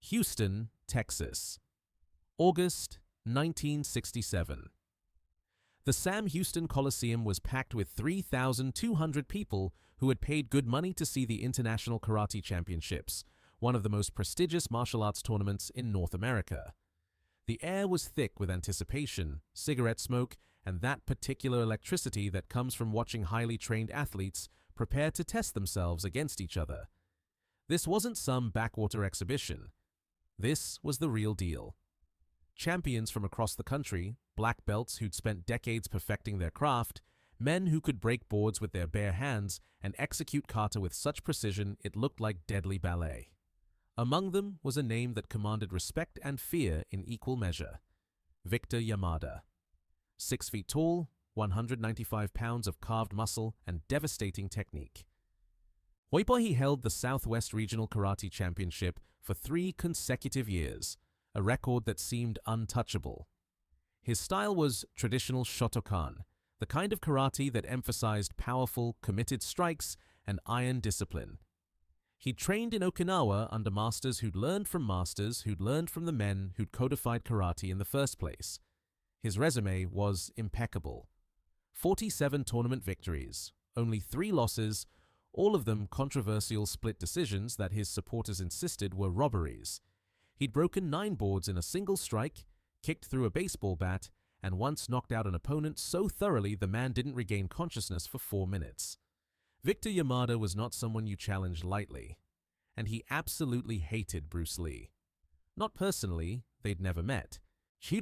Houston, Texas. August 1967. The Sam Houston Coliseum was packed with 3,200 people who had paid good money to see the International Karate Championships, one of the most prestigious martial arts tournaments in North America. The air was thick with anticipation, cigarette smoke, and that particular electricity that comes from watching highly trained athletes prepare to test themselves against each other. This wasn't some backwater exhibition. This was the real deal. Champions from across the country, black belts who'd spent decades perfecting their craft, men who could break boards with their bare hands and execute kata with such precision it looked like deadly ballet. Among them was a name that commanded respect and fear in equal measure: Victor Yamada. 6 feet tall, 195 pounds of carved muscle and devastating technique. He held the Southwest Regional Karate Championship for 3 consecutive years, a record that seemed untouchable. His style was traditional Shotokan, the kind of karate that emphasized powerful, committed strikes and iron discipline. He trained in Okinawa under masters who'd learned from the men who'd codified karate in the first place. His resume was impeccable. 47 tournament victories, only 3 losses, all of them controversial split decisions that his supporters insisted were robberies. He'd broken 9 boards in a single strike, kicked through a baseball bat, and once knocked out an opponent so thoroughly the man didn't regain consciousness for 4 minutes. Victor Yamada was not someone you challenged lightly, and he absolutely hated Bruce Lee. Not personally, they'd never met.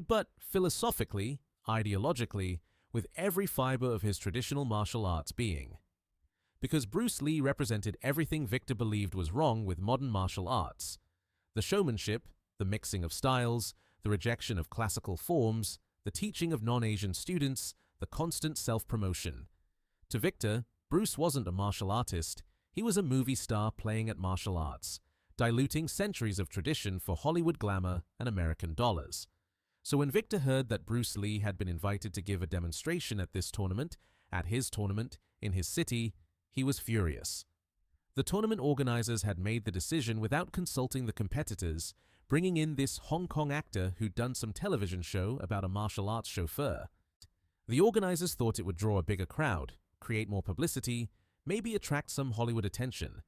But philosophically, ideologically, with every fiber of his traditional martial arts being. Because Bruce Lee represented everything Victor believed was wrong with modern martial arts. The showmanship, the mixing of styles, the rejection of classical forms, the teaching of non-Asian students, the constant self-promotion. To Victor, Bruce wasn't a martial artist, he was a movie star playing at martial arts, diluting centuries of tradition for Hollywood glamour and American dollars. So when Victor heard that Bruce Lee had been invited to give a demonstration at his tournament, in his city, he was furious. The tournament organizers had made the decision without consulting the competitors, bringing in this Hong Kong actor who'd done some television show about a martial arts chauffeur. The organizers thought it would draw a bigger crowd, create more publicity, maybe attract some Hollywood attention.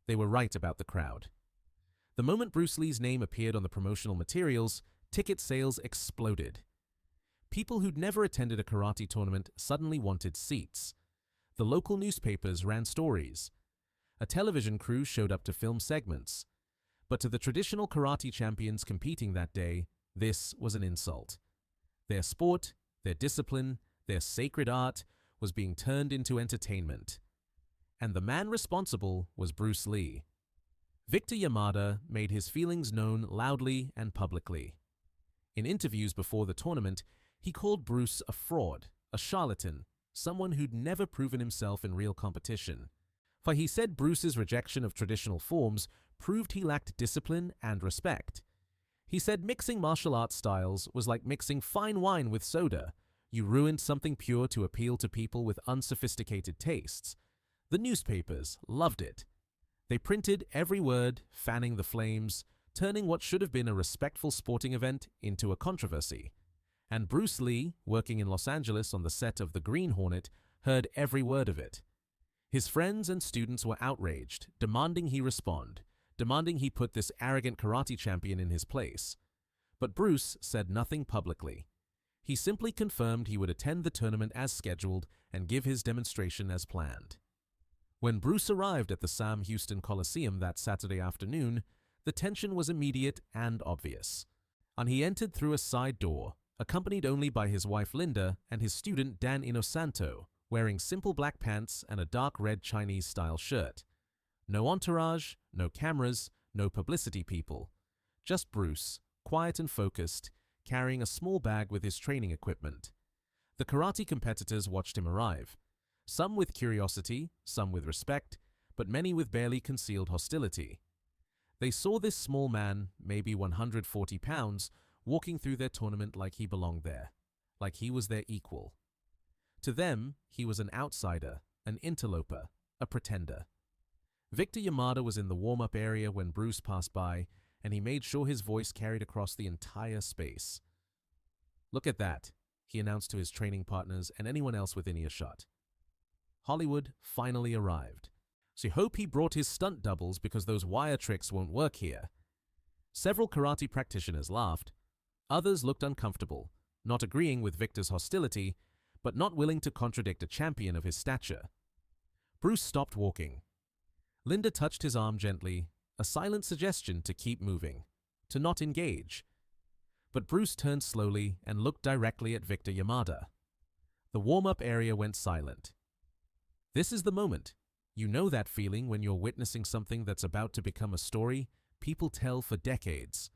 They were right about the crowd. The moment Bruce Lee's name appeared on the promotional materials, ticket sales exploded. People who'd never attended a karate tournament suddenly wanted seats. The local newspapers ran stories. A television crew showed up to film segments. But to the traditional karate champions competing that day, this was an insult. Their sport, their discipline, their sacred art was being turned into entertainment. And the man responsible was Bruce Lee. Victor Yamada made his feelings known loudly and publicly. In interviews before the tournament, he called Bruce a fraud, a charlatan, someone who'd never proven himself in real competition. For he said Bruce's rejection of traditional forms proved he lacked discipline and respect. He said mixing martial arts styles was like mixing fine wine with soda. You ruined something pure to appeal to people with unsophisticated tastes. The newspapers loved it. They printed every word, fanning the flames, turning what should have been a respectful sporting event into a controversy. And Bruce Lee, working in Los Angeles on the set of The Green Hornet, heard every word of it. His friends and students were outraged, demanding he respond, demanding he put this arrogant karate champion in his place. But Bruce said nothing publicly. He simply confirmed he would attend the tournament as scheduled and give his demonstration as planned. When Bruce arrived at the Sam Houston Coliseum that Saturday afternoon, the tension was immediate and obvious. And he entered through a side door, accompanied only by his wife Linda and his student Dan Inosanto, wearing simple black pants and a dark red Chinese-style shirt. No entourage, no cameras, no publicity people. Just Bruce, quiet and focused, carrying a small bag with his training equipment. The karate competitors watched him arrive, some with curiosity, some with respect, but many with barely concealed hostility. They saw this small man, maybe 140 pounds, walking through their tournament like he belonged there, like he was their equal. To them, he was an outsider, an interloper, a pretender. Victor Yamada was in the warm-up area when Bruce passed by, and he made sure his voice carried across the entire space. "Look at that," he announced to his training partners and anyone else within earshot. Hollywood finally arrived. So hope he brought his stunt doubles because those wire tricks won't work here. Several karate practitioners laughed. Others looked uncomfortable, not agreeing with Victor's hostility, but not willing to contradict a champion of his stature. Bruce stopped walking. Linda touched his arm gently, a silent suggestion to keep moving, to not engage. But Bruce turned slowly and looked directly at Victor Yamada. The warm-up area went silent. This is the moment. You know that feeling when you're witnessing something that's about to become a story people tell for decades.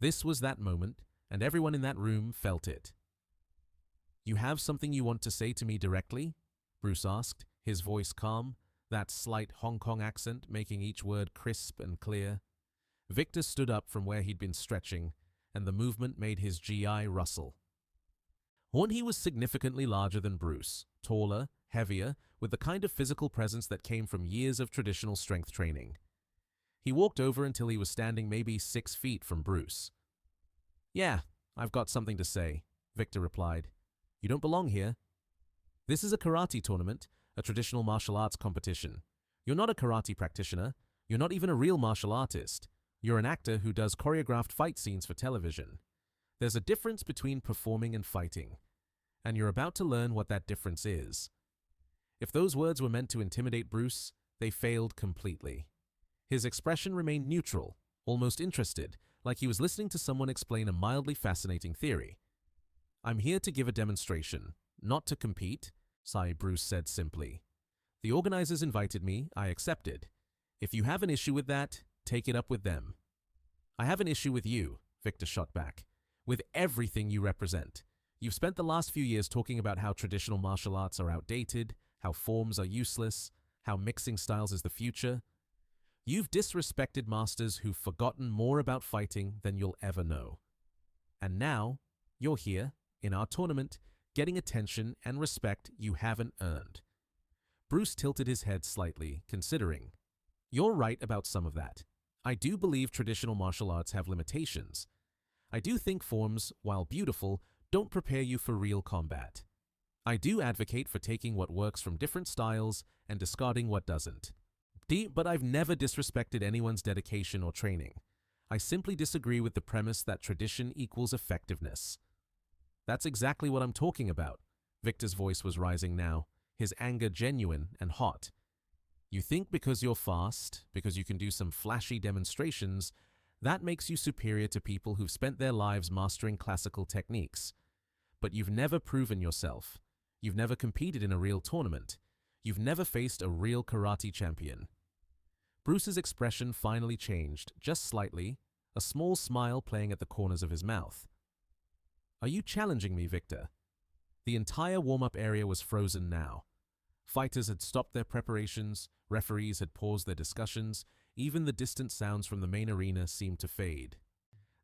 This was that moment, and everyone in that room felt it. "You have something you want to say to me directly?" Bruce asked, his voice calm, that slight Hong Kong accent making each word crisp and clear. Victor stood up from where he'd been stretching, and the movement made his GI rustle. He was significantly larger than Bruce, taller, heavier, with the kind of physical presence that came from years of traditional strength training. He walked over until he was standing maybe 6 feet from Bruce. "Yeah, I've got something to say," Victor replied. "You don't belong here. This is a karate tournament, a traditional martial arts competition. You're not a karate practitioner. You're not even a real martial artist. You're an actor who does choreographed fight scenes for television. There's a difference between performing and fighting, and you're about to learn what that difference is." If those words were meant to intimidate Bruce, they failed completely. His expression remained neutral, almost interested, like he was listening to someone explain a mildly fascinating theory. "I'm here to give a demonstration, not to compete," Bruce said simply. "The organizers invited me, I accepted. If you have an issue with that, take it up with them." "I have an issue with you," Victor shot back, "with everything you represent. You've spent the last few years talking about how traditional martial arts are outdated, how forms are useless, how mixing styles is the future. You've disrespected masters who've forgotten more about fighting than you'll ever know. And now, you're here, in our tournament, getting attention and respect you haven't earned." Bruce tilted his head slightly, considering. "You're right about some of that. I do believe traditional martial arts have limitations. I do think forms, while beautiful, don't prepare you for real combat. I do advocate for taking what works from different styles and discarding what doesn't. But I've never disrespected anyone's dedication or training. I simply disagree with the premise that tradition equals effectiveness." "That's exactly what I'm talking about." Victor's voice was rising now, his anger genuine and hot. "You think because you're fast, because you can do some flashy demonstrations, that makes you superior to people who've spent their lives mastering classical techniques. But you've never proven yourself. You've never competed in a real tournament. You've never faced a real karate champion." Bruce's expression finally changed, just slightly, a small smile playing at the corners of his mouth. "Are you challenging me, Victor?" The entire warm-up area was frozen now. Fighters had stopped their preparations, referees had paused their discussions, even the distant sounds from the main arena seemed to fade.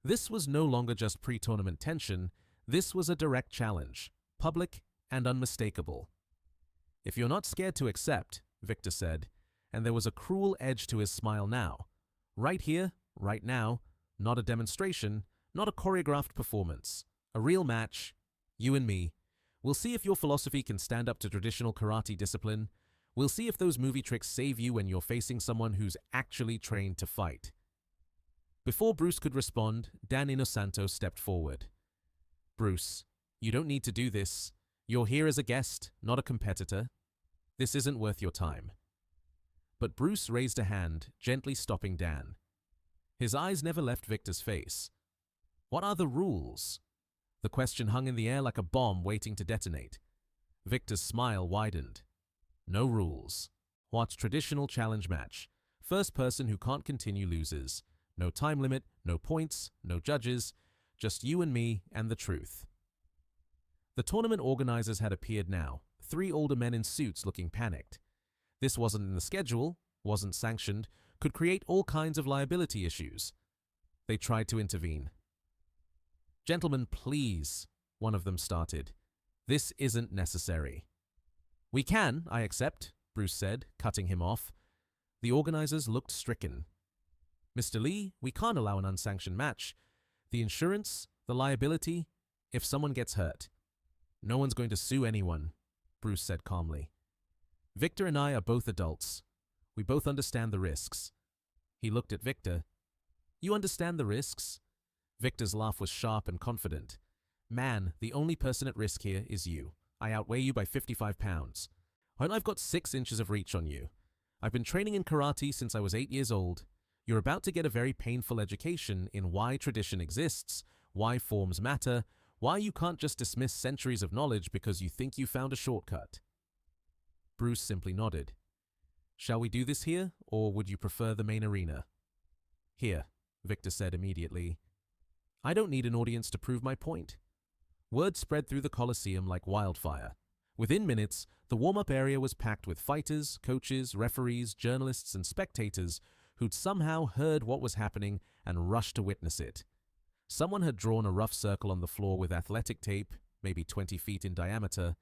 This was no longer just pre-tournament tension, this was a direct challenge, public and unmistakable. "If you're not scared to accept," Victor said, and there was a cruel edge to his smile now. "Right here, right now, not a demonstration, not a choreographed performance. A real match, you and me. We'll see if your philosophy can stand up to traditional karate discipline. We'll see if those movie tricks save you when you're facing someone who's actually trained to fight." Before Bruce could respond, Dan Inosanto stepped forward. "Bruce, you don't need to do this. You're here as a guest, not a competitor. This isn't worth your time." But Bruce raised a hand, gently stopping Dan. His eyes never left Victor's face. "What are the rules?" The question hung in the air like a bomb waiting to detonate. Victor's smile widened. "No rules. What's traditional challenge match? First person who can't continue loses. No time limit, no points, no judges, just you and me and the truth." The tournament organizers had appeared now, 3 older men in suits looking panicked. This wasn't in the schedule, wasn't sanctioned, could create all kinds of liability issues. They tried to intervene. "Gentlemen, please," one of them started. "This isn't necessary." "We can, I accept," Bruce said, cutting him off. The organizers looked stricken. "Mr. Lee, we can't allow an unsanctioned match. The insurance, the liability, if someone gets hurt." "No one's going to sue anyone," Bruce said calmly. "Victor and I are both adults. We both understand the risks." He looked at Victor. "You understand the risks?" Victor's laugh was sharp and confident. "Man, the only person at risk here is you. I outweigh you by 55 pounds. And I've got 6 inches of reach on you. I've been training in karate since I was 8 years old. You're about to get a very painful education in why tradition exists, why forms matter, why you can't just dismiss centuries of knowledge because you think you found a shortcut." Bruce simply nodded. "Shall we do this here, or would you prefer the main arena?" "Here," Victor said immediately. "I don't need an audience to prove my point." Word spread through the Colosseum like wildfire. Within minutes, the warm-up area was packed with fighters, coaches, referees, journalists, and spectators who'd somehow heard what was happening and rushed to witness it. Someone had drawn a rough circle on the floor with athletic tape, maybe 20 feet in diameter.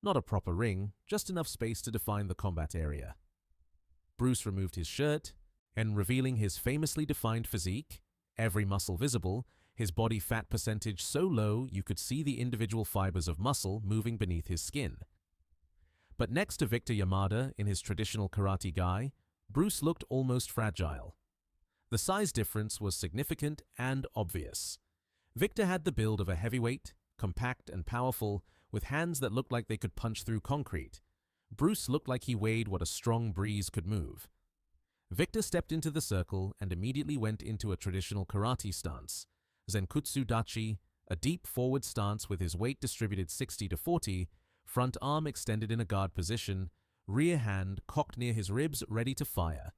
Not a proper ring, just enough space to define the combat area. Bruce removed his shirt, and revealing his famously defined physique, every muscle visible, his body fat percentage so low you could see the individual fibers of muscle moving beneath his skin. But next to Victor Yamada in his traditional karate gi, Bruce looked almost fragile. The size difference was significant and obvious. Victor had the build of a heavyweight, compact and powerful, with hands that looked like they could punch through concrete. Bruce looked like he weighed what a strong breeze could move. Victor stepped into the circle and immediately went into a traditional karate stance, Zenkutsu Dachi, a deep forward stance with his weight distributed 60 to 40, front arm extended in a guard position, rear hand cocked near his ribs ready to fire.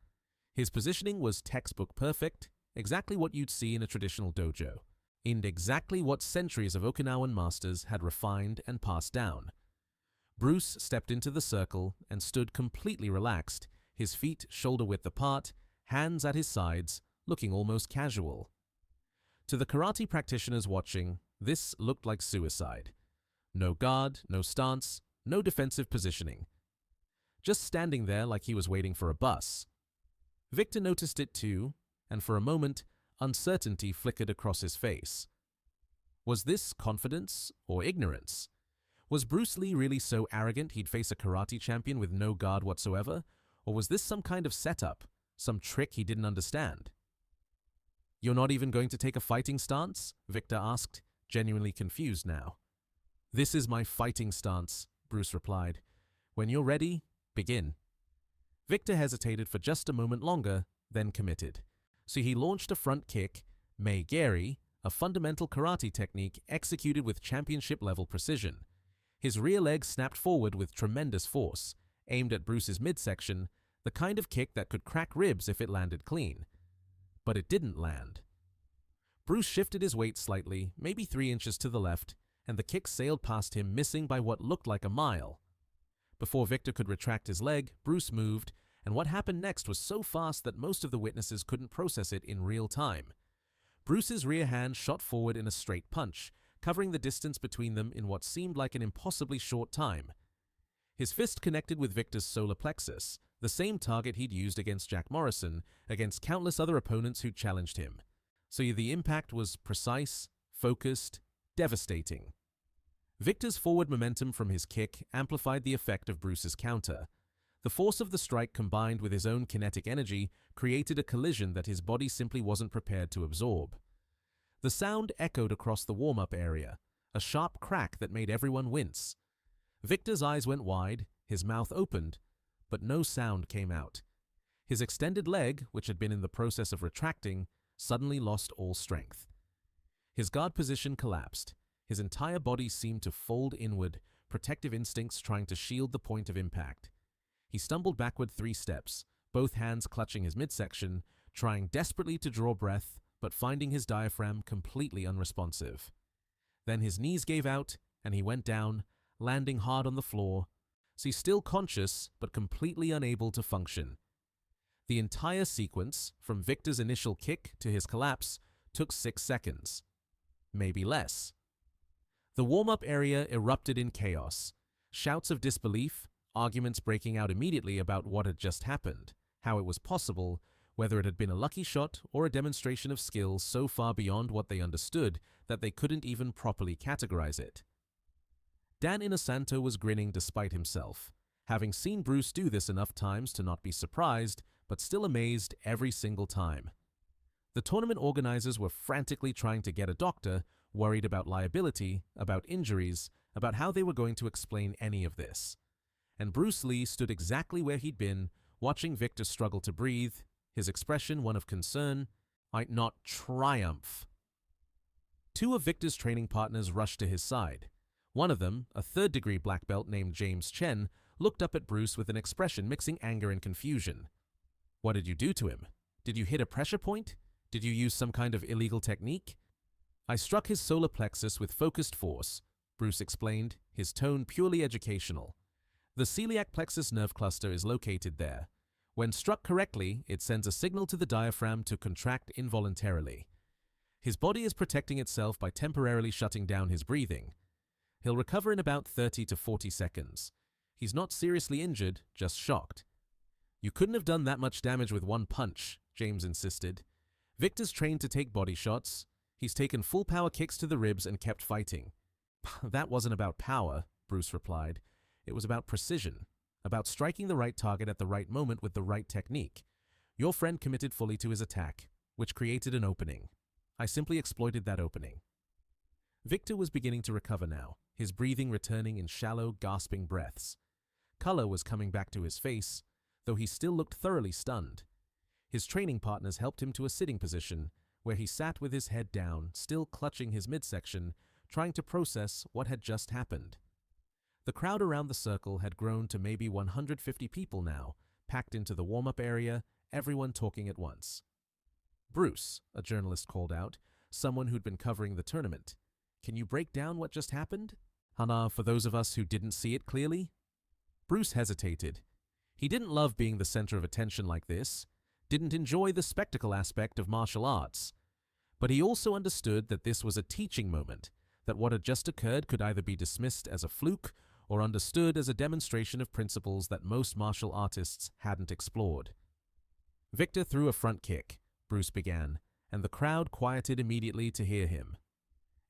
His positioning was textbook perfect, exactly what you'd see in a traditional dojo, and exactly what centuries of Okinawan masters had refined and passed down. Bruce stepped into the circle and stood completely relaxed, his feet shoulder-width apart, hands at his sides, looking almost casual. To the karate practitioners watching, this looked like suicide. No guard, no stance, no defensive positioning. Just standing there like he was waiting for a bus. Victor noticed it too, and for a moment, uncertainty flickered across his face. Was this confidence or ignorance? Was Bruce Lee really so arrogant he'd face a karate champion with no guard whatsoever? Or was this some kind of setup, some trick he didn't understand? "You're not even going to take a fighting stance?" Victor asked, genuinely confused now. "This is my fighting stance," Bruce replied. "When you're ready, begin." Victor hesitated for just a moment longer, then committed. So he launched a front kick, Mei-geri, a fundamental karate technique executed with championship-level precision. His rear leg snapped forward with tremendous force, aimed at Bruce's midsection, the kind of kick that could crack ribs if it landed clean. But it didn't land. Bruce shifted his weight slightly, maybe 3 inches to the left, and the kick sailed past him, missing by what looked like a mile. Before Victor could retract his leg, Bruce moved, and what happened next was so fast that most of the witnesses couldn't process it in real time. Bruce's rear hand shot forward in a straight punch, covering the distance between them in what seemed like an impossibly short time. His fist connected with Victor's solar plexus, the same target he'd used against Jack Morrison, against countless other opponents who'd challenged him. So the impact was precise, focused, devastating. Victor's forward momentum from his kick amplified the effect of Bruce's counter. The force of the strike combined with his own kinetic energy created a collision that his body simply wasn't prepared to absorb. The sound echoed across the warm-up area, a sharp crack that made everyone wince. Victor's eyes went wide, his mouth opened, but no sound came out. His extended leg, which had been in the process of retracting, suddenly lost all strength. His guard position collapsed. His entire body seemed to fold inward, protective instincts trying to shield the point of impact. He stumbled backward 3 steps, both hands clutching his midsection, trying desperately to draw breath, but finding his diaphragm completely unresponsive. Then his knees gave out, and he went down, landing hard on the floor, so he's still conscious but completely unable to function. The entire sequence, from Victor's initial kick to his collapse, took 6 seconds. Maybe less. The warm-up area erupted in chaos. Shouts of disbelief, arguments breaking out immediately about what had just happened, how it was possible, whether it had been a lucky shot or a demonstration of skills so far beyond what they understood that they couldn't even properly categorize it. Dan Inosanto was grinning despite himself, having seen Bruce do this enough times to not be surprised, but still amazed every single time. The tournament organizers were frantically trying to get a doctor, worried about liability, about injuries, about how they were going to explain any of this. And Bruce Lee stood exactly where he'd been, watching Victor struggle to breathe, his expression one of concern, might not triumph. Two of Victor's training partners rushed to his side. One of them, a third-degree black belt named James Chen, looked up at Bruce with an expression mixing anger and confusion. "What did you do to him? Did you hit a pressure point? Did you use some kind of illegal technique?" "I struck his solar plexus with focused force," Bruce explained, his tone purely educational. "The celiac plexus nerve cluster is located there. When struck correctly, it sends a signal to the diaphragm to contract involuntarily. His body is protecting itself by temporarily shutting down his breathing. He'll recover in about 30 to 40 seconds. He's not seriously injured, just shocked." "You couldn't have done that much damage with one punch," James insisted. "Victor's trained to take body shots. He's taken full power kicks to the ribs and kept fighting." "That wasn't about power," Bruce replied. "It was about precision, about striking the right target at the right moment with the right technique. Your friend committed fully to his attack, which created an opening. I simply exploited that opening." Victor was beginning to recover now, his breathing returning in shallow, gasping breaths. Color was coming back to his face, though he still looked thoroughly stunned. His training partners helped him to a sitting position, where he sat with his head down, still clutching his midsection, trying to process what had just happened. The crowd around the circle had grown to maybe 150 people now, packed into the warm-up area, everyone talking at once. "Bruce," a journalist called out, someone who'd been covering the tournament, "can you break down what just happened? Hana, for those of us who didn't see it clearly?" Bruce hesitated. He didn't love being the center of attention like this, didn't enjoy the spectacle aspect of martial arts. But he also understood that this was a teaching moment, that what had just occurred could either be dismissed as a fluke or understood as a demonstration of principles that most martial artists hadn't explored. "Victor threw a front kick," Bruce began, and the crowd quieted immediately to hear him.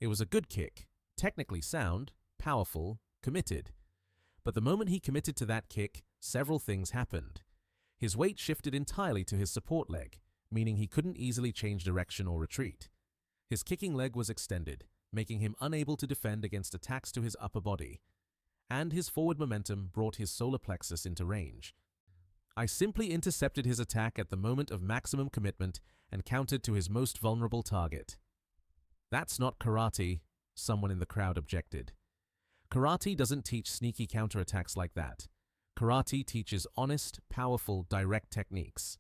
It was a good kick, technically sound, powerful, committed. But the moment he committed to that kick, several things happened. His weight shifted entirely to his support leg, meaning he couldn't easily change direction or retreat. His kicking leg was extended, making him unable to defend against attacks to his upper body. And his forward momentum brought his solar plexus into range. "I simply intercepted his attack at the moment of maximum commitment and countered to his most vulnerable target." "That's not karate," someone in the crowd objected. "Karate doesn't teach sneaky counterattacks like that. Karate teaches honest, powerful, direct techniques."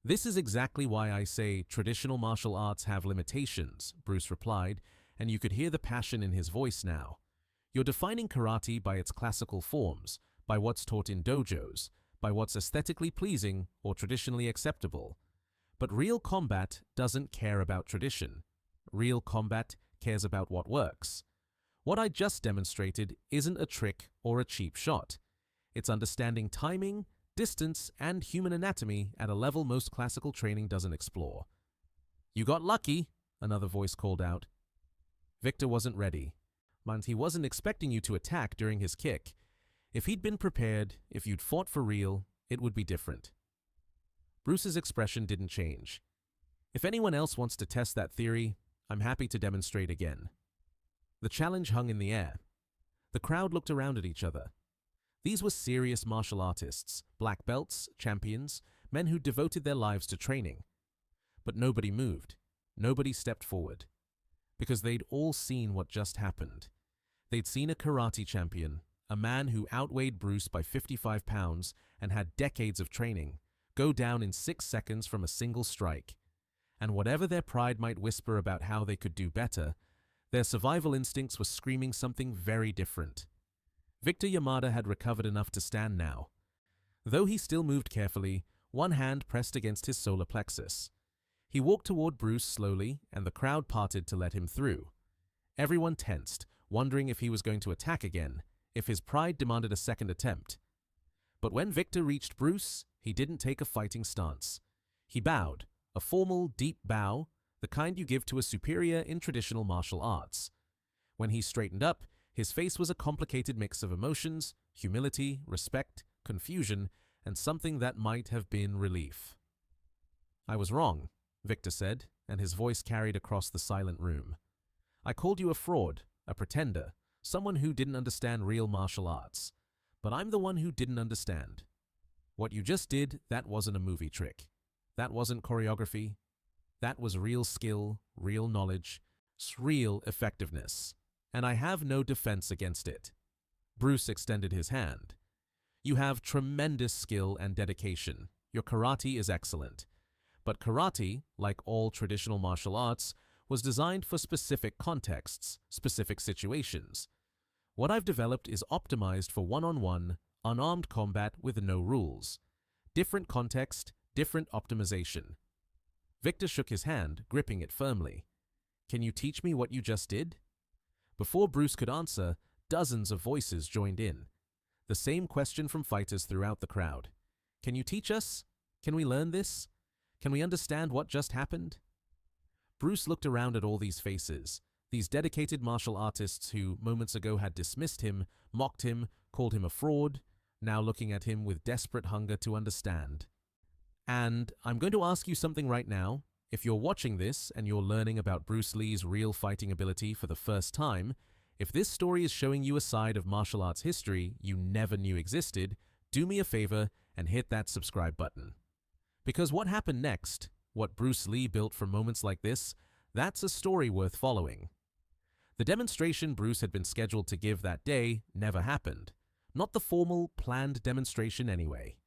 "This is exactly why I say traditional martial arts have limitations," Bruce replied, and you could hear the passion in his voice now. "You're defining karate by its classical forms, by what's taught in dojos, by what's aesthetically pleasing or traditionally acceptable. But real combat doesn't care about tradition. Real combat cares about what works. What I just demonstrated isn't a trick or a cheap shot. It's understanding timing, distance, and human anatomy at a level most classical training doesn't explore." "You got lucky," another voice called out. Victor wasn't ready. And he wasn't expecting you to attack during his kick. If he'd been prepared, if you'd fought for real, it would be different. Bruce's expression didn't change. "If anyone else wants to test that theory, I'm happy to demonstrate again." The challenge hung in the air. The crowd looked around at each other. These were serious martial artists, black belts, champions, men who devoted their lives to training. But nobody moved. Nobody stepped forward. Because they'd all seen what just happened. They'd seen a karate champion, a man who outweighed Bruce by 55 pounds and had decades of training, go down in 6 seconds from a single strike. And whatever their pride might whisper about how they could do better, their survival instincts were screaming something very different. Victor Yamada had recovered enough to stand now. Though he still moved carefully, one hand pressed against his solar plexus. He walked toward Bruce slowly, and the crowd parted to let him through. Everyone tensed, wondering if he was going to attack again, if his pride demanded a second attempt. But when Victor reached Bruce, he didn't take a fighting stance. He bowed, a formal, deep bow, the kind you give to a superior in traditional martial arts. When he straightened up, his face was a complicated mix of emotions, humility, respect, confusion, and something that might have been relief. "I was wrong," Victor said, and his voice carried across the silent room. "I called you a fraud, a pretender, someone who didn't understand real martial arts. But I'm the one who didn't understand. What you just did, that wasn't a movie trick. That wasn't choreography. That was real skill, real knowledge, real effectiveness. And I have no defense against it." Bruce extended his hand. "You have tremendous skill and dedication. Your karate is excellent. But karate, like all traditional martial arts, was designed for specific contexts, specific situations. What I've developed is optimized for one-on-one, unarmed combat with no rules. Different context, different optimization." Victor shook his hand, gripping it firmly. "Can you teach me what you just did?" Before Bruce could answer, dozens of voices joined in. The same question from fighters throughout the crowd. "Can you teach us? Can we learn this? Can we understand what just happened?" Bruce looked around at all these faces, these dedicated martial artists who moments ago had dismissed him, mocked him, called him a fraud, now looking at him with desperate hunger to understand. "And I'm going to ask you something right now. If you're watching this and you're learning about Bruce Lee's real fighting ability for the first time, if this story is showing you a side of martial arts history you never knew existed, do me a favor and hit that subscribe button. Because what happened next, what Bruce Lee built from moments like this, that's a story worth following." The demonstration Bruce had been scheduled to give that day never happened. Not the formal, planned demonstration anyway.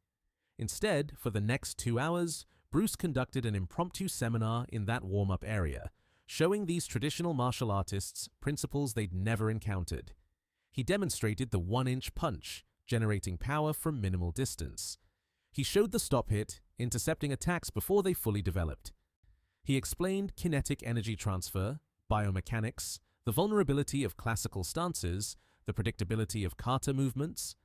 Instead, for the next 2 hours, Bruce conducted an impromptu seminar in that warm-up area, showing these traditional martial artists principles they'd never encountered. He demonstrated the 1-inch punch, generating power from minimal distance. He showed the stop hit, intercepting attacks before they fully developed. He explained kinetic energy transfer, biomechanics, the vulnerability of classical stances, the predictability of kata movements.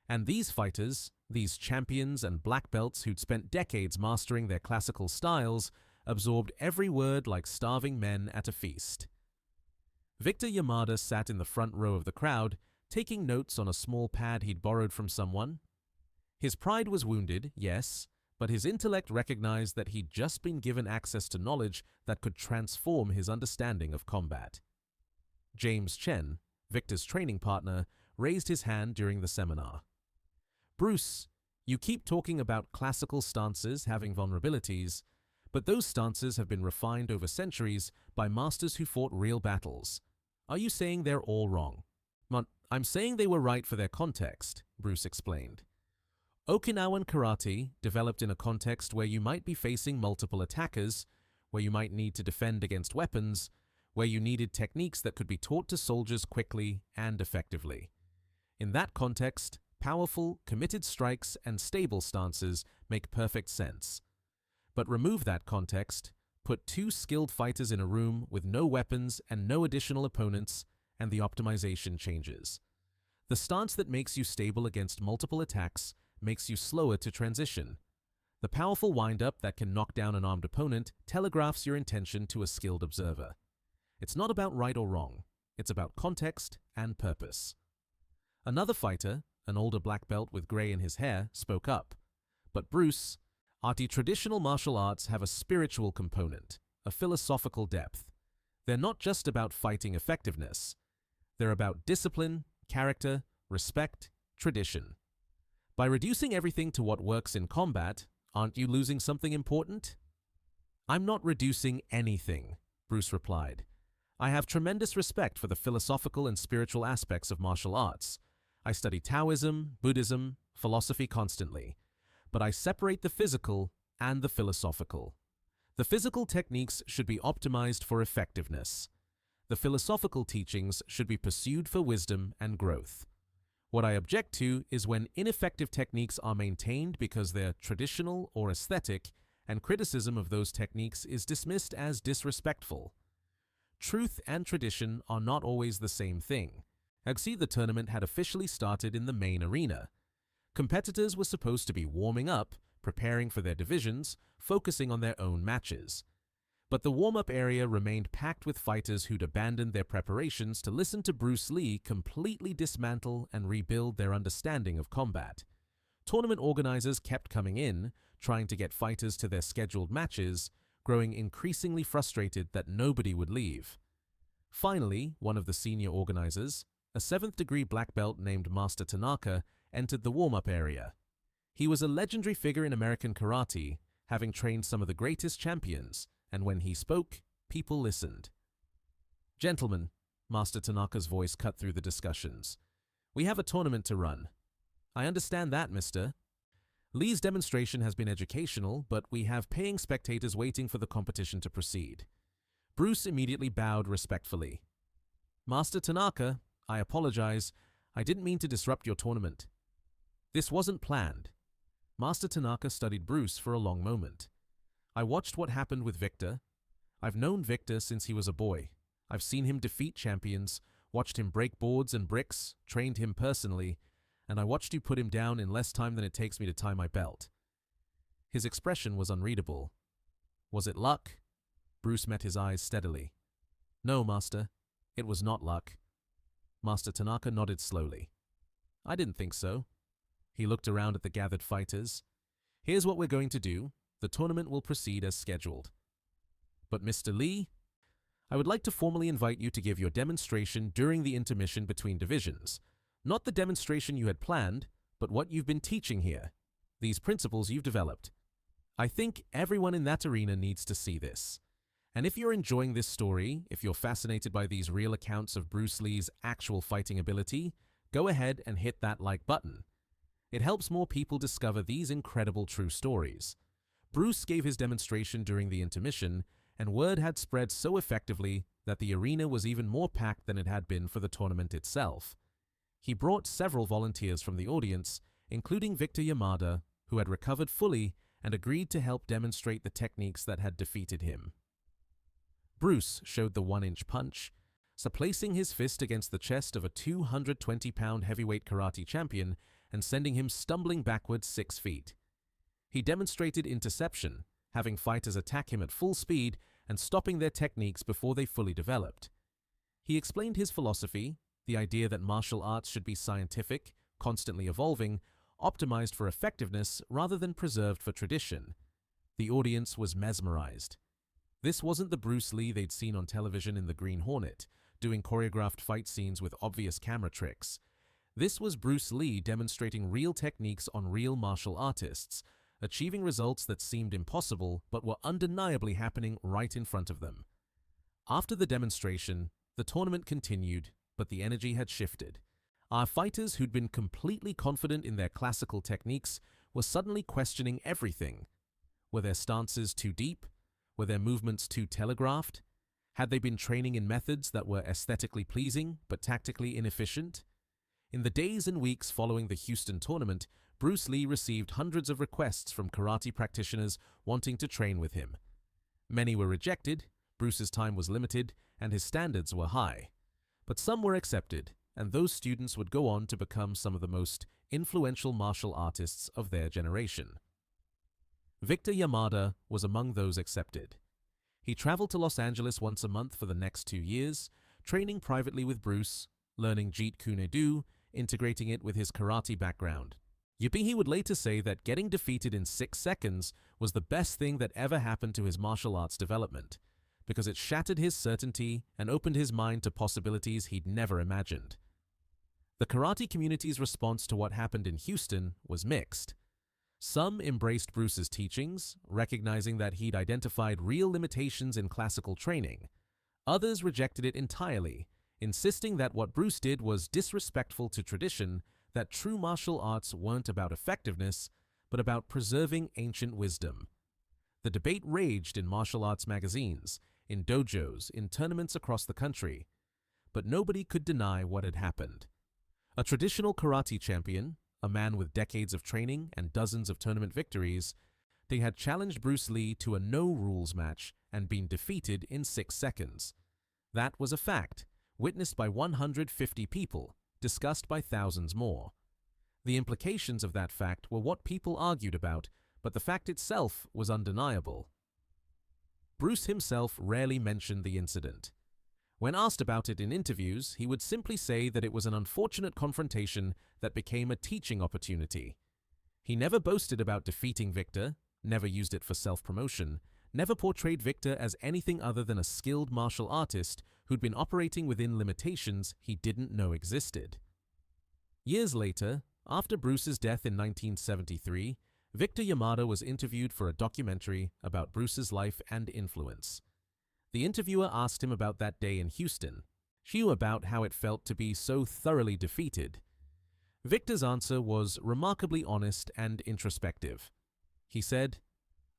And these fighters, these champions and black belts who'd spent decades mastering their classical styles, absorbed every word like starving men at a feast. Victor Yamada sat in the front row of the crowd, taking notes on a small pad he'd borrowed from someone. His pride was wounded, yes, but his intellect recognized that he'd just been given access to knowledge that could transform his understanding of combat. James Chen, Victor's training partner, raised his hand during the seminar. "Bruce, you keep talking about classical stances having vulnerabilities, but those stances have been refined over centuries by masters who fought real battles. Are you saying they're all wrong?" "I'm saying they were right for their context," Bruce explained. Okinawan karate developed in a context where you might be facing multiple attackers, where you might need to defend against weapons, where you needed techniques that could be taught to soldiers quickly and effectively. In that context, powerful, committed strikes and stable stances make perfect sense. But remove that context, put 2 skilled fighters in a room with no weapons and no additional opponents, and the optimization changes. The stance that makes you stable against multiple attacks makes you slower to transition. The powerful wind-up that can knock down an armed opponent telegraphs your intention to a skilled observer. It's not about right or wrong. It's about context and purpose. Another fighter, an older black belt with gray in his hair, spoke up. "But Bruce, traditional martial arts have a spiritual component, a philosophical depth. They're not just about fighting effectiveness. They're about discipline, character, respect, tradition. By reducing everything to what works in combat, aren't you losing something important?" "I'm not reducing anything," Bruce replied. "I have tremendous respect for the philosophical and spiritual aspects of martial arts. I study Taoism, Buddhism, philosophy constantly. But I separate the physical and the philosophical. The physical techniques should be optimized for effectiveness. The philosophical teachings should be pursued for wisdom and growth. What I object to is when ineffective techniques are maintained because they're traditional or aesthetic, and criticism of those techniques is dismissed as disrespectful. Truth and tradition are not always the same thing. The tournament had officially started in the main arena. Competitors were supposed to be warming up, preparing for their divisions, focusing on their own matches. But the warm-up area remained packed with fighters who'd abandoned their preparations to listen to Bruce Lee completely dismantle and rebuild their understanding of combat. Tournament organizers kept coming in, trying to get fighters to their scheduled matches, growing increasingly frustrated that nobody would leave. Finally, one of the senior organizers, a 7th-degree black belt named Master Tanaka, entered the warm-up area. He was a legendary figure in American karate, having trained some of the greatest champions, and when he spoke, people listened. "Gentlemen," Master Tanaka's voice cut through the discussions, "we have a tournament to run." "I understand that, mister." Lee's demonstration has been educational, but we have paying spectators waiting for the competition to proceed. Bruce immediately bowed respectfully. "Master Tanaka, I apologize. I didn't mean to disrupt your tournament." "This wasn't planned." Master Tanaka studied Bruce for a long moment. "I watched what happened with Victor. I've known Victor since he was a boy. I've seen him defeat champions, watched him break boards and bricks, trained him personally, and I watched you put him down in less time than it takes me to tie my belt." His expression was unreadable. "Was it luck?" Bruce met his eyes steadily. "No, Master. It was not luck." Master Tanaka nodded slowly. "I didn't think so." He looked around at the gathered fighters. "Here's what we're going to do. The tournament will proceed as scheduled. But Mr. Lee, I would like to formally invite you to give your demonstration during the intermission between divisions. Not the demonstration you had planned, but what you've been teaching here. These principles you've developed. I think everyone in that arena needs to see this. And if you're enjoying this story, if you're fascinated by these real accounts of Bruce Lee's actual fighting ability, go ahead and hit that like button. It helps more people discover these incredible true stories. Bruce gave his demonstration during the intermission, and word had spread so effectively that the arena was even more packed than it had been for the tournament itself. He brought several volunteers from the audience, including Victor Yamada, who had recovered fully and agreed to help demonstrate the techniques that had defeated him. Bruce showed the 1-inch punch, so placing his fist against the chest of a 220-pound heavyweight karate champion and sending him stumbling backwards 6 feet. He demonstrated interception, having fighters attack him at full speed and stopping their techniques before they fully developed. He explained his philosophy, the idea that martial arts should be scientific, constantly evolving, optimized for effectiveness rather than preserved for tradition. The audience was mesmerized. This wasn't the Bruce Lee they'd seen on television in The Green Hornet, doing choreographed fight scenes with obvious camera tricks. This was Bruce Lee demonstrating real techniques on real martial artists, achieving results that seemed impossible but were undeniably happening right in front of them. After the demonstration, the tournament continued, but the energy had shifted. Our fighters who'd been completely confident in their classical techniques were suddenly questioning everything. Were their stances too deep? Were their movements too telegraphed? Had they been training in methods that were aesthetically pleasing but tactically inefficient? In the days and weeks following the Houston tournament, Bruce Lee received hundreds of requests from karate practitioners wanting to train with him. Many were rejected, Bruce's time was limited, and his standards were high. But some were accepted, and those students would go on to become some of the most influential martial artists of their generation. Victor Yamada was among those accepted. He traveled to Los Angeles once a month for the next 2 years, training privately with Bruce, learning Jeet Kune Do, integrating it with his karate background. He would later say that getting defeated in 6 seconds was the best thing that ever happened to his martial arts development, because it shattered his certainty and opened his mind to possibilities he'd never imagined. The karate community's response to what happened in Houston was mixed. Some embraced Bruce's teachings, recognizing that he'd identified real limitations in classical training. Others rejected it entirely, insisting that what Bruce did was disrespectful to tradition, that true martial arts weren't about effectiveness, but about preserving ancient wisdom. The debate raged in martial arts magazines, in dojos, in tournaments across the country, but nobody could deny what had happened. A traditional karate champion, a man with decades of training and dozens of tournament victories, they had challenged Bruce Lee to a no-rules match and been defeated in 6 seconds. That was a fact, witnessed by 150 people, discussed by thousands more. The implications of that fact were what people argued about, but the fact itself was undeniable. Bruce himself rarely mentioned the incident. When asked about it in interviews, he would simply say that it was an unfortunate confrontation that became a teaching opportunity. He never boasted about defeating Victor, never used it for self-promotion, never portrayed Victor as anything other than a skilled martial artist who'd been operating within limitations he didn't know existed. Years later, after Bruce's death in 1973, Victor Yamada was interviewed for a documentary about Bruce's life and influence. The interviewer asked him about that day in Houston, about how it felt to be so thoroughly defeated. Victor's answer was remarkably honest and introspective. He said,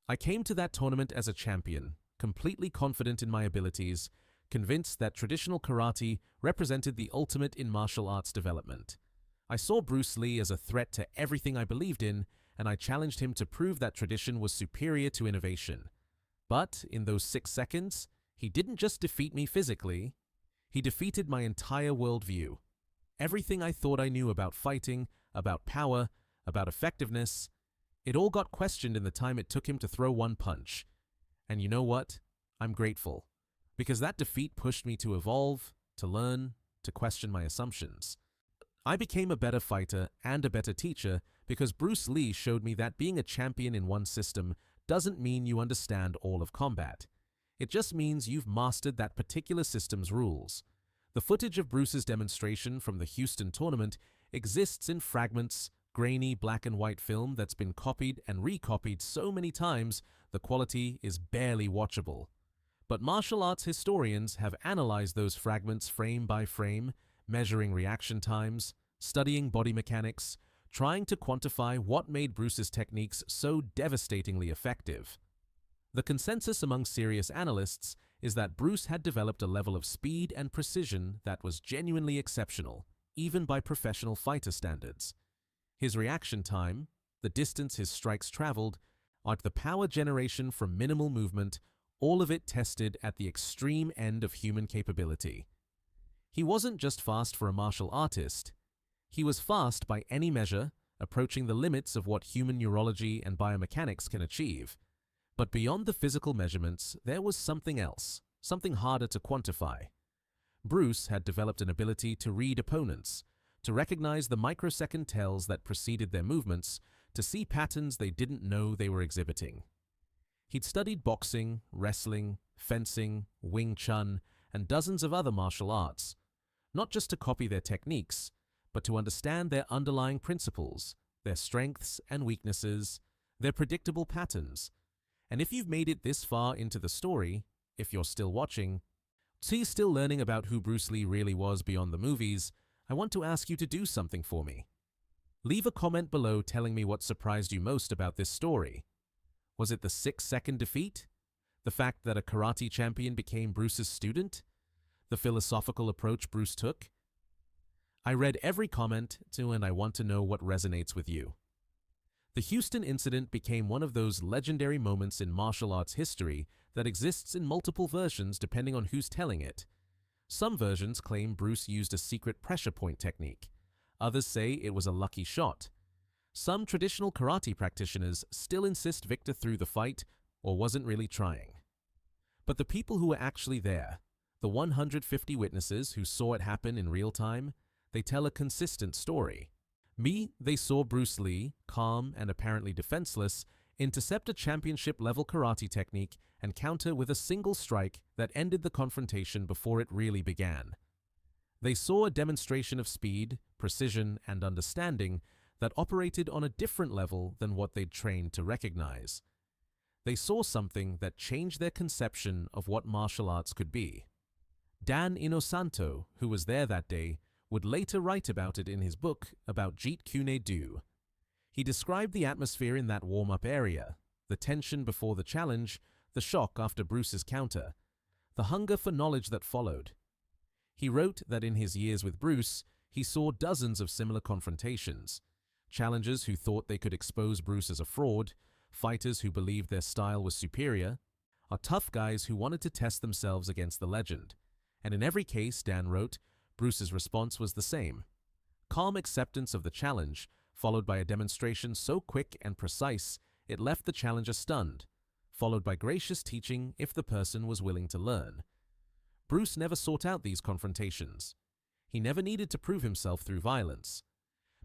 "I came to that tournament as a champion, completely confident in my abilities, convinced that traditional karate represented the ultimate in martial arts development. I saw Bruce Lee as a threat to everything I believed in, and I challenged him to prove that tradition was superior to innovation. But in those 6 seconds, he didn't just defeat me physically, he defeated my entire worldview. Everything I thought I knew about fighting, about power, about effectiveness, it all got questioned in the time it took him to throw one punch. And you know what? I'm grateful, because that defeat pushed me to evolve, to learn, to question my assumptions. I became a better fighter and a better teacher because Bruce Lee showed me that being a champion in one system doesn't mean you understand all of combat. It just means you've mastered that particular system's rules. The footage of Bruce's demonstration from the Houston tournament exists in fragments, grainy black and white film that's been copied and recopied so many times the quality is barely watchable. But martial arts historians have analyzed those fragments frame by frame, measuring reaction times, studying body mechanics, trying to quantify what made Bruce's techniques so devastatingly effective. The consensus among serious analysts is that Bruce had developed a level of speed and precision that was genuinely exceptional, even by professional fighter standards. His reaction time, the distance his strikes traveled, the power generation from minimal movement, all of it tested at the extreme end of human capability. He wasn't just fast for a martial artist. He was fast by any measure, approaching the limits of what human neurology and biomechanics can achieve. But beyond the physical measurements, there was something else, something harder to quantify. Bruce had developed an ability to read opponents, to recognize the microsecond tells that preceded their movements, to see patterns they didn't know they were exhibiting. He'd studied boxing, wrestling, fencing, Wing Chun, and dozens of other martial arts, not just to copy their techniques, but to understand their underlying principles, their strengths and weaknesses, their predictable patterns. And if you've made it this far into the story, if you're still watching, still learning about who Bruce Lee really was beyond the movies, I want to ask you to do something for me. Leave a comment below telling me what surprised you most about this story. Was it the 6-second defeat? The fact that a karate champion became Bruce's student? The philosophical approach Bruce took? I read every comment too, and I want to know what resonates with you. The Houston incident became one of those legendary moments in martial arts history that exists in multiple versions depending on who's telling it. Some versions claim Bruce used a secret pressure point technique. Others say it was a lucky shot. Some traditional karate practitioners still insist Victor threw the fight or wasn't really trying. But the people who were actually there, the 150 witnesses who saw it happen in real time, they tell a consistent story. They saw Bruce Lee, calm and apparently defenseless, intercept a championship-level karate technique and counter with a single strike that ended the confrontation before it really began. They saw a demonstration of speed, precision, and understanding that operated on a different level than what they'd trained to recognize. They saw something that changed their conception of what martial arts could be. Dan Inosanto, who was there that day, would later write about it in his book about Jeet Kune Do. He described the atmosphere in that warm-up area, the tension before the challenge, the shock after Bruce's counter, the hunger for knowledge that followed. He wrote that in his years with Bruce, he saw dozens of similar confrontations, challengers who thought they could expose Bruce as a fraud, fighters who believed their style was superior, or tough guys who wanted to test themselves against the legend. And in every case, Dan wrote, Bruce's response was the same. Calm acceptance of the challenge, followed by a demonstration so quick and precise, it left the challenger stunned, followed by gracious teaching if the person was willing to learn. Bruce never sought out these confrontations. He never needed to prove himself through violence.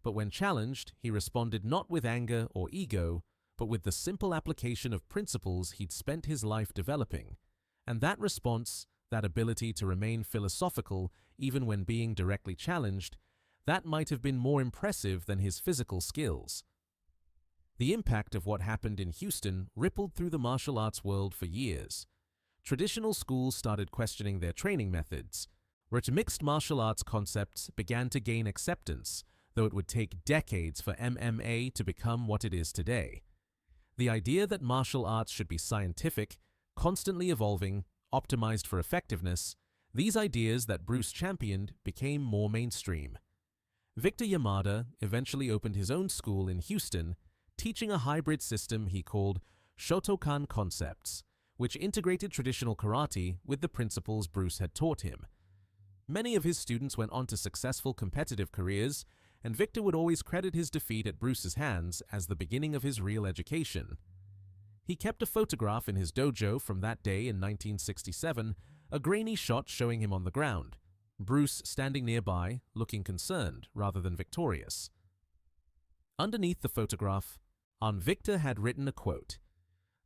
But when challenged, he responded not with anger or ego, but with the simple application of principles he'd spent his life developing. And that response, that ability to remain philosophical even when being directly challenged, that might have been more impressive than his physical skills. The impact of what happened in Houston rippled through the martial arts world for years. Traditional schools started questioning their training methods, where mixed martial arts concepts began to gain acceptance, though it would take decades for MMA to become what it is today. The idea that martial arts should be scientific, constantly evolving, optimized for effectiveness, these ideas that Bruce championed became more mainstream. Victor Yamada eventually opened his own school in Houston, teaching a hybrid system he called Shotokan concepts, which integrated traditional karate with the principles Bruce had taught him. Many of his students went on to successful competitive careers, and Victor would always credit his defeat at Bruce's hands as the beginning of his real education. He kept a photograph in his dojo from that day in 1967, a grainy shot showing him on the ground, Bruce standing nearby, looking concerned rather than victorious. Underneath the photograph, Victor had written a quote: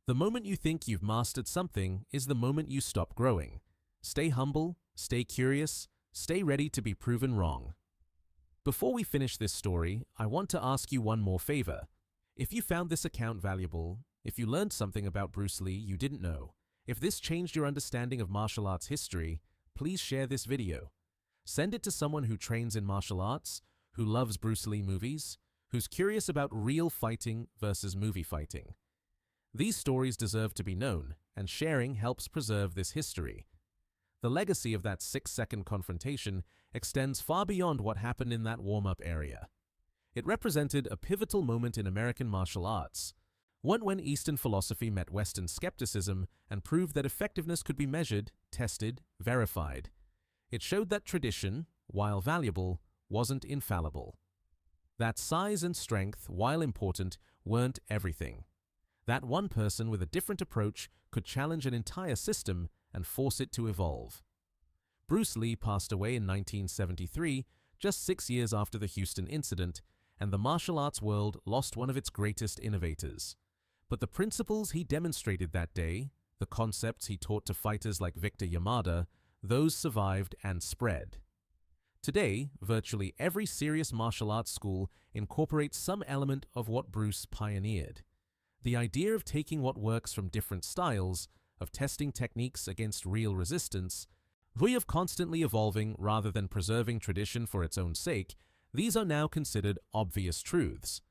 "The moment you think you've mastered something is the moment you stop growing. Stay humble, stay curious, stay ready to be proven wrong." Before we finish this story, I want to ask you one more favor. If you found this account valuable, if you learned something about Bruce Lee you didn't know, if this changed your understanding of martial arts history, please share this video. Send it to someone who trains in martial arts, who loves Bruce Lee movies, who's curious about real fighting versus movie fighting. These stories deserve to be known, and sharing helps preserve this history. The legacy of that 6-second confrontation extends far beyond what happened in that warm-up area. It represented a pivotal moment in American martial arts, one when Eastern philosophy met Western skepticism and proved that effectiveness could be measured, tested, verified. It showed that tradition, while valuable, wasn't infallible. That size and strength, while important, weren't everything. That one person with a different approach could challenge an entire system and force it to evolve. Bruce Lee passed away in 1973, just 6 years after the Houston incident, and the martial arts world lost one of its greatest innovators. But the principles he demonstrated that day, the concepts he taught to fighters like Victor Yamada, those survived and spread. Today, virtually every serious martial arts school incorporates some element of what Bruce pioneered. The idea of taking what works from different styles, of testing techniques against real resistance, way of constantly evolving rather than preserving tradition for its own sake, these are now considered obvious truths.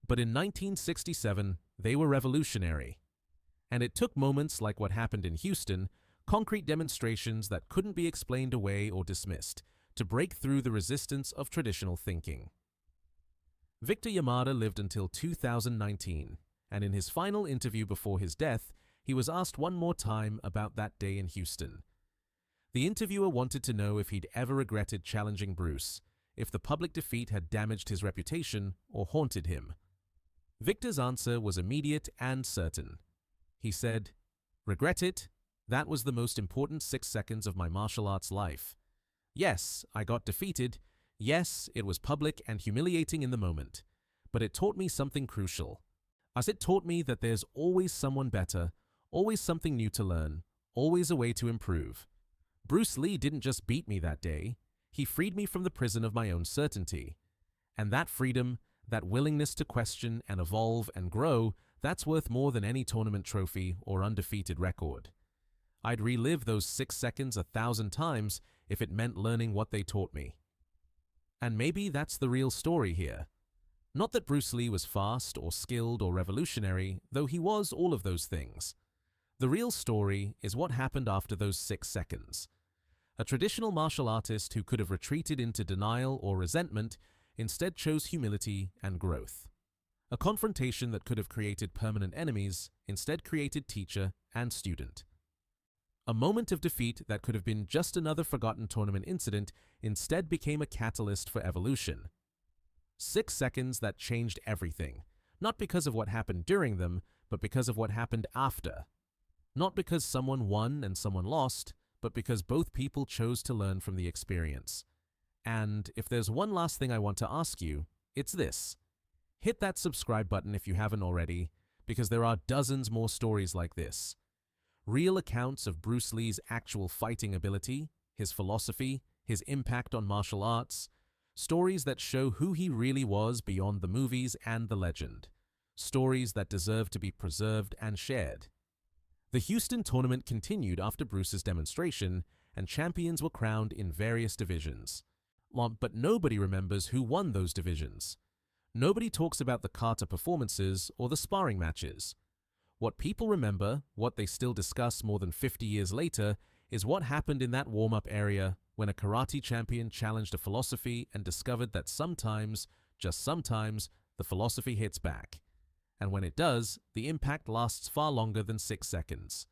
But in 1967, they were revolutionary. And it took moments like what happened in Houston, concrete demonstrations that couldn't be explained away or dismissed, to break through the resistance of traditional thinking. Victor Yamada lived until 2019, and in his final interview before his death, he was asked one more time about that day in Houston. The interviewer wanted to know if he'd ever regretted challenging Bruce, if the public defeat had damaged his reputation or haunted him. Victor's answer was immediate and certain. He said, "Regret it? That was the most important 6 seconds of my martial arts life. Yes, I got defeated. Yes, it was public and humiliating in the moment. But it taught me something crucial. As it taught me that there's always someone better, always something new to learn, always a way to improve. Bruce Lee didn't just beat me that day. He freed me from the prison of my own certainty. And that freedom, that willingness to question and evolve and grow, that's worth more than any tournament trophy or undefeated record. I'd relive those 6 seconds 1,000 times if it meant learning what they taught me." And maybe that's the real story here. Not that Bruce Lee was fast or skilled or revolutionary, though he was all of those things. The real story is what happened after those 6 seconds. A traditional martial artist who could have retreated into denial or resentment instead chose humility and growth. A confrontation that could have created permanent enemies instead created teacher and student. A moment of defeat that could have been just another forgotten tournament incident instead became a catalyst for evolution. 6 seconds that changed everything, Not because of what happened during them, but because of what happened after. Not because someone won and someone lost, but because both people chose to learn from the experience. And if there's one last thing I want to ask you, it's this. Hit that subscribe button if you haven't already, because there are dozens more stories like this. Real accounts of Bruce Lee's actual fighting ability, his philosophy, his impact on martial arts, stories that show who he really was beyond the movies and the legend, stories that deserve to be preserved and shared. The Houston tournament continued after Bruce's demonstration, and champions were crowned in various divisions. But nobody remembers who won those divisions. Nobody talks about the kata performances or the sparring matches. What people remember, what they still discuss more than 50 years later, is what happened in that warm-up area when a karate champion challenged a philosophy and discovered that sometimes, just sometimes, the philosophy hits back. And when it does, the impact lasts far longer than 6 seconds.